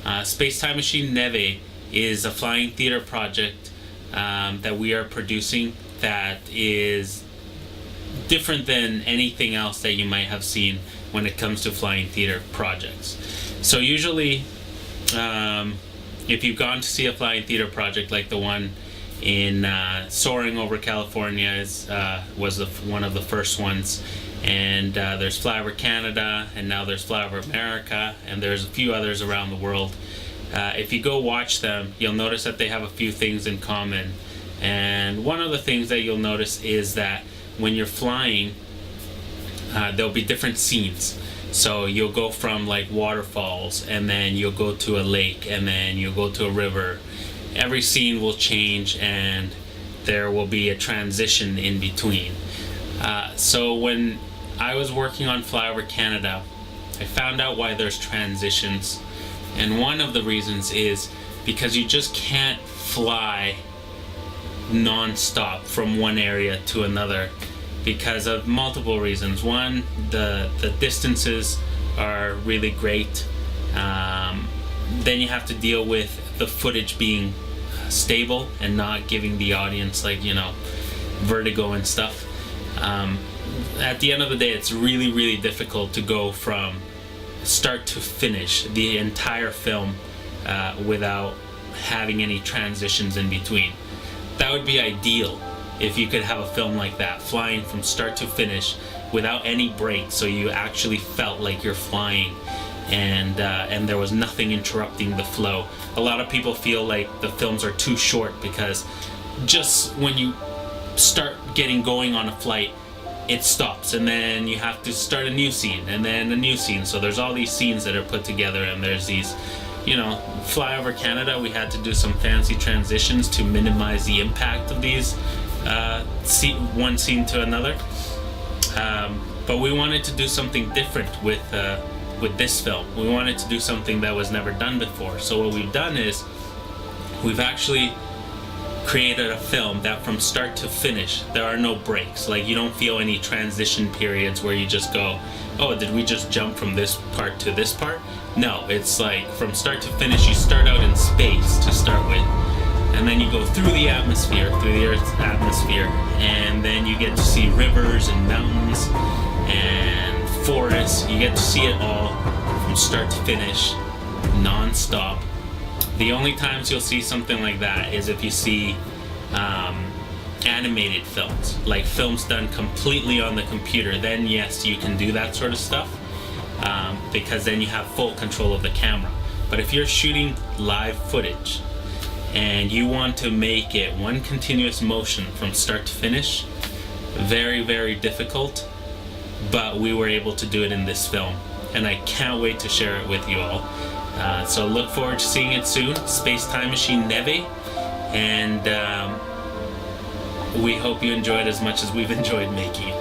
Spacetime Machine Névé is a flying theater project that we are producing that is different than anything else that you might have seen when it comes to flying theater projects. So usually, if you've gone to see a flying theater project like the one in Soaring over California was one of the first ones, and there's Flyover Canada, and now there's Flyover America, and there's a few others around the world. If you go watch them, you'll notice that they have a few things in common, and one of the things that you'll notice is that when you're flying, there'll be different scenes. So you'll go from like waterfalls, and then you'll go to a lake, and then you'll go to a river. Every scene will change, and there will be a transition in between. So when I was working on Flyover Canada, I found out why there's transitions, and one of the reasons is because you just can't fly non-stop from one area to another because of multiple reasons. One, the distances are really great. Then you have to deal with the footage being stable and not giving the audience vertigo and stuff. At the end of the day, it's really difficult to go from start to finish the entire film without having any transitions in between. That would be ideal if you could have a film like that, flying from start to finish without any breaks, so you actually felt like you're flying and there was nothing interrupting the flow. A lot of people feel like the films are too short because just when you start getting going on a flight, it stops, and then you have to start a new scene, and then a new scene. So there's all these scenes that are put together, and there's these, Flyover Canada, we had to do some fancy transitions to minimize the impact of these one scene to another. But we wanted to do something different with this film. We wanted to do something that was never done before. So what we've done is we've actually created a film that from start to finish there are no breaks. Like, you don't feel any transition periods where you just go, oh, did we just jump from this part to this part? No, it's like from start to finish. You start out in space to start with, and then you go through the atmosphere, through the Earth's atmosphere, and then you get to see rivers and mountains and forests. You get to see it all from start to finish, non-stop. The only times you'll see something like that is if you see animated films, like films done completely on the computer. Then yes, you can do that sort of stuff because then you have full control of the camera. But if you're shooting live footage and you want to make it one continuous motion from start to finish, very difficult. But we were able to do it in this film, and I can't wait to share it with you all. So look forward to seeing it soon. Spacetime Machine Névé, and we hope you enjoyed as much as we've enjoyed making it.